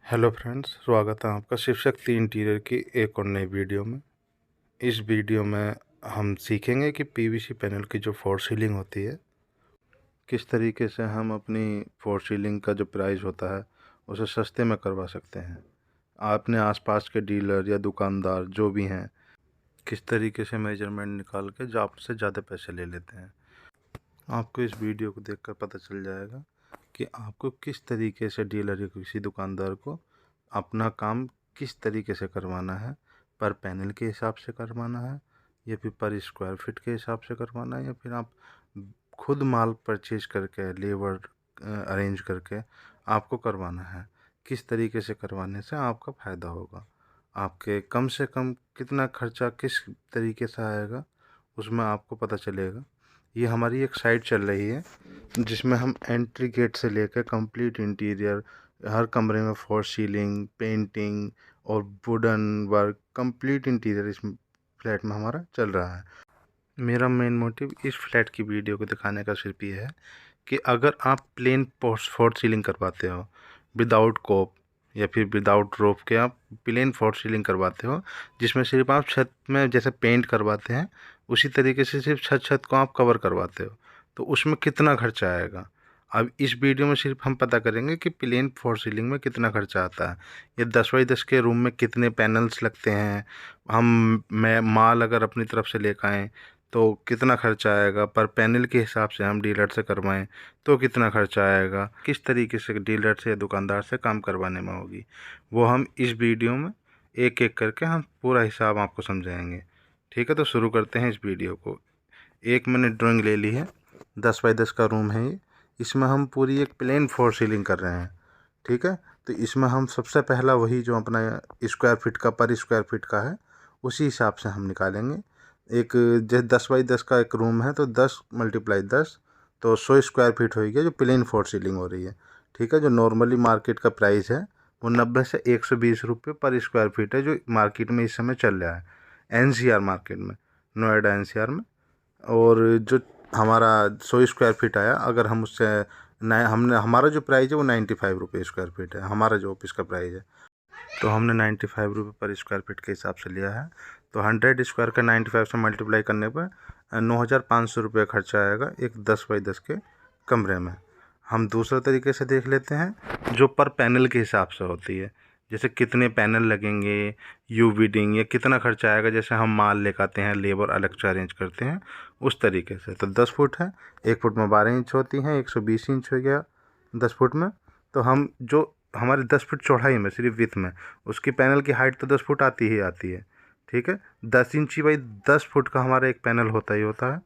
Hello friends, स्वागत है आपका शिव शक्ति इंटीरियर की एक और नई वीडियो में। इस वीडियो में हम सीखेंगे कि पीवीसी पैनल की जो फॉर सीलिंग होती है, किस तरीके से हम अपनी फॉर सीलिंग का जो प्राइस होता है उसे सस्ते में करवा सकते हैं। आपने आसपास के डीलर या दुकानदार जो भी हैं, किस तरीके से मेजरमेंट निकाल के जो आपसे ज़्यादा पैसे ले लेते हैं। आपको इस वीडियो को देखकर पता चल जाएगा कि आपको किस तरीके से डीलर या किसी दुकानदार को अपना काम किस तरीके से करवाना है। पर पैनल के हिसाब से करवाना है या फिर पर स्क्वायर फीट के हिसाब से करवाना है, या फिर आप खुद माल परचेज करके लेबर अरेंज करके आपको करवाना है। किस तरीके से करवाने से आपका फ़ायदा होगा, आपके कम से कम कितना खर्चा किस तरीके से आएगा, उसमें आपको पता चलेगा। ये हमारी एक साइट चल रही है जिसमें हम एंट्री गेट से लेकर कंप्लीट इंटीरियर, हर कमरे में फॉर सीलिंग, पेंटिंग और वुडन वर्क, कंप्लीट इंटीरियर इस फ्लैट में हमारा चल रहा है। मेरा मेन मोटिव इस फ्लैट की वीडियो को दिखाने का सिर्फ ये है कि अगर आप प्लेन फॉर सीलिंग करवाते हो विदाउट कोप या फिर विदाउट रोफ के, आप प्लेन फॉर सीलिंग करवाते हो जिसमें सिर्फ आप छत में जैसे पेंट करवाते हैं उसी तरीके से सिर्फ छत को आप कवर करवाते हो, तो उसमें कितना खर्चा आएगा। अब इस वीडियो में सिर्फ हम पता करेंगे कि प्लेन फॉर सीलिंग में कितना खर्चा आता है, ये 10x10 के रूम में कितने पैनल्स लगते हैं, मैं माल अगर अपनी तरफ से लेकर आएँ तो कितना खर्चा आएगा, पर पैनल के हिसाब से हम डीलर से करवाएं तो कितना खर्चा आएगा, किस तरीके से डीलर से या दुकानदार से काम करवाने में होगी, वो हम इस वीडियो में एक एक करके हम पूरा हिसाब आपको समझाएंगे। ठीक है, तो शुरू करते हैं इस वीडियो को। एक मैंने ड्राइंग ले ली है, 10x10 का रूम है ये। इसमें हम पूरी एक प्लेन फॉर सीलिंग कर रहे हैं। ठीक है, तो इसमें हम सबसे पहला वही जो अपना स्क्वायर फीट का पर स्क्वायर फीट का है उसी हिसाब से हम निकालेंगे। एक जैसे 10x10 का एक रूम है तो 10 × 10 तो 100 स्क्वायर फीट होगी जो प्लेन फॉर सीलिंग हो रही है। ठीक है, जो नॉर्मली मार्केट का प्राइस है वो 90 से 120 रुपये पर स्क्वायर फीट है, जो मार्केट में इस समय चल रहा है एनसीआर मार्केट में, नोएडा एनसीआर में। और जो हमारा 100 स्क्वायर फीट आया, अगर हम उससे हमने हमारा जो प्राइस है वो 95 रुपये स्क्वायर फीट है, हमारा जो ऑफिस का प्राइस है। तो हमने 95 रुपये पर स्क्वायर फीट के हिसाब से लिया है। तो 100 स्क्वायर का 95 से मल्टीप्लाई करने पर 9,500 रुपये खर्चा आएगा एक 10x10 के कमरे में। हम दूसरा तरीके से देख लेते हैं जो पर पैनल के हिसाब से होती है, जैसे कितने पैनल लगेंगे, यू बीडिंग, या कितना खर्चा आएगा, जैसे हम माल लेकर आते हैं, लेबर अलग से अरेंज करते हैं उस तरीके से। तो 10 फुट है, 1 फुट में 12 इंच होती हैं, 120 इंच हो गया 10 फुट में। तो हम जो हमारे 10 फुट चौड़ाई में सिर्फ विथ में, उसकी पैनल की हाइट तो 10 फुट आती ही आती है। ठीक है, 10 इंची बाई 10 फुट का हमारा एक पैनल होता ही होता है।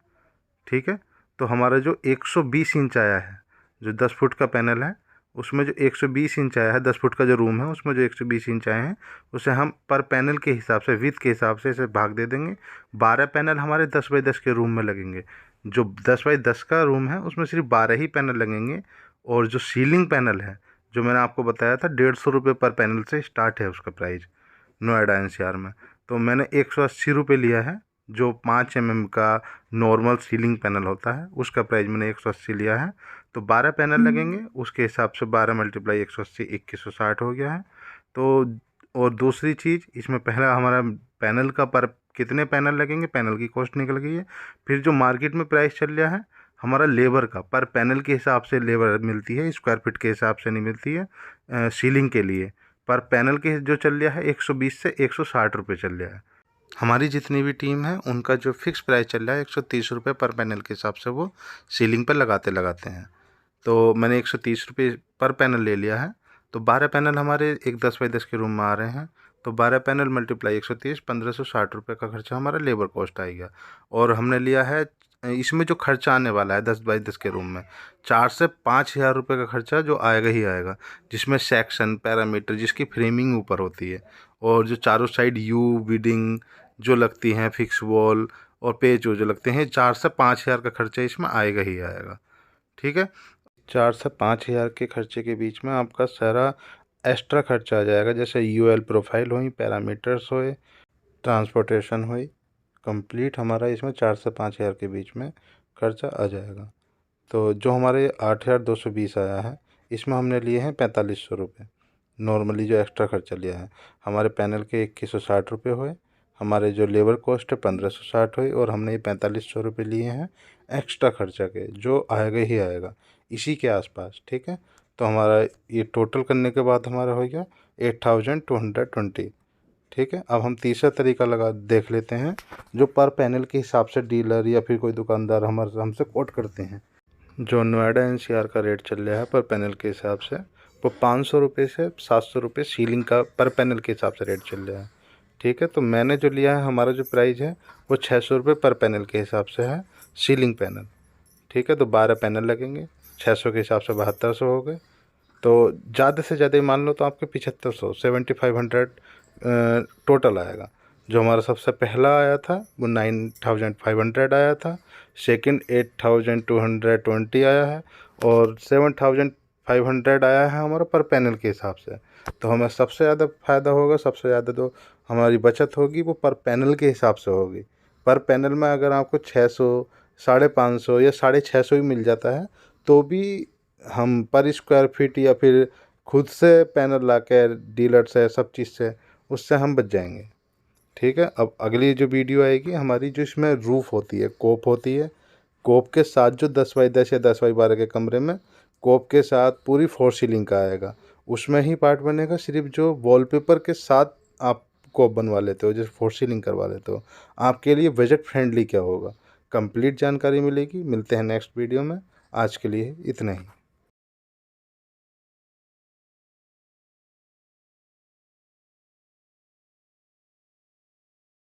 ठीक है, तो हमारा जो 120 इंच आया है, जो 10 फुट का पैनल है उसमें जो 120 इंच आया है, 10 फुट का जो रूम है उसमें जो 120 इंच आए हैं उसे हम पर पैनल के हिसाब से, विथ के हिसाब से इसे भाग दे देंगे। 12 पैनल हमारे 10x10 के रूम में लगेंगे। जो 10x10 का रूम है उसमें सिर्फ 12 ही पैनल लगेंगे। और जो सीलिंग पैनल है, जो मैंने आपको बताया था 150 रुपये पर पैनल से स्टार्ट है उसका प्राइस नोएडा एनसीआर में, तो मैंने 180 रुपये लिया है। जो 5 का नॉर्मल सीलिंग पैनल होता है उसका प्राइस मैंने 180 लिया है। तो 12 पैनल लगेंगे, उसके हिसाब से 12 × 180 2160 हो गया है। तो और दूसरी चीज़ इसमें, पहला हमारा पैनल का पर कितने पैनल लगेंगे, पैनल की कॉस्ट निकल गई है। फिर जो मार्केट में प्राइस चल रहा है हमारा लेबर का, पर पैनल के हिसाब से लेबर मिलती है, स्क्वायर फीट के हिसाब से नहीं मिलती है सीलिंग के लिए। पर पैनल के जो चल रहा है 120 से 160 रुपये चल रहा है। हमारी जितनी भी टीम है उनका जो फिक्स प्राइस चल रहा है 130 रुपये पर पैनल के हिसाब से वो सीलिंग पर लगाते हैं। तो मैंने 130 रुपये पर पैनल ले लिया है। तो 12 पैनल हमारे एक 10x10 के रूम में आ रहे हैं, तो 12 पैनल मल्टीप्लाई 130, 1560 रुपये का खर्चा हमारा लेबर कॉस्ट आएगा। और हमने लिया है इसमें जो खर्चा आने वाला है 10x10 के रूम में 4 से 5 हज़ार रुपये का खर्चा जो आएगा ही आएगा, जिसमें सेक्शन, पैरामीटर, जिसकी फ्रेमिंग ऊपर होती है, और जो चारों साइड यू बीडिंग जो लगती हैं, फिक्स वॉल और पेच जो लगते हैं, 4 से 5 हज़ार का खर्चा इसमें आएगा ही आएगा। ठीक है, 4 से 5 हज़ार के खर्चे के बीच में आपका सारा एक्स्ट्रा खर्चा आ जाएगा, जैसे यूएल प्रोफाइल हुई, पैरामीटर्स हुए, ट्रांसपोर्टेशन हुई, कंप्लीट हमारा इसमें 4 से 5 हज़ार के बीच में खर्चा आ जाएगा। तो जो हमारे 8,220 आया है इसमें हमने लिए हैं 4500 रुपये। नॉर्मली जो एक्स्ट्रा खर्चा लिया है। हमारे पैनल के 2160 रुपये हुए, हमारे जो लेबर कॉस्ट है 1560 हुई, और हमने ये 4500 रुपये लिए हैं एक्स्ट्रा खर्चा के, जो आएगा ही आएगा इसी के आसपास। ठीक है, तो हमारा ये टोटल करने के बाद हमारा हो गया 8220। ठीक है, अब हम तीसरा तरीका लगा देख लेते हैं, जो पर पैनल के हिसाब से डीलर या फिर कोई दुकानदार हमसे कोट करते हैं। जो नोएडा एनसीआर का रेट चल रहा है पर पैनल के हिसाब से, वो 500 रुपये से 700 रुपये सीलिंग का पर पैनल के हिसाब से रेट चल रहा है। ठीक है, तो मैंने जो लिया है, हमारा जो प्राइस है वो 600 रुपये पर पैनल के हिसाब से है, सीलिंग पैनल। ठीक है, तो 12 पैनल लगेंगे, 600 के हिसाब से 7200 हो गए। तो ज़्यादा से ज़्यादा मान लो तो आपके 7500 7500 टोटल आएगा। जो हमारा सबसे पहला आया था वो 9500 आया था, सेकंड 8220 आया है, और 7500 आया है हमारा पर पैनल के हिसाब से। तो हमें सबसे ज़्यादा फ़ायदा होगा, सबसे ज़्यादा जो हमारी बचत होगी वो पर पैनल के हिसाब से होगी। पर पैनल में अगर आपको 600, 550 या 650 ही मिल जाता है, तो भी हम पर स्क्वायर फीट या फिर खुद से पैनल ला कर डीलर से सब चीज़ से, उससे हम बच जाएंगे। ठीक है, अब अगली जो वीडियो आएगी हमारी, जो इसमें रूफ़ होती है, कोप होती है, कोप के साथ जो 10x10 या 10x12 के कमरे में कोप के साथ पूरी फोर सीलिंग का आएगा, उसमें ही पार्ट बनेगा। सिर्फ जो वॉलपेपर के साथ आप कोप बनवा लेते हो, जैसे फोर सीलिंग करवा लेते हो, आपके लिए बजट फ्रेंडली क्या होगा, कंप्लीट जानकारी मिलेगी। मिलते हैं नेक्स्ट वीडियो में, आज के लिए इतना ही।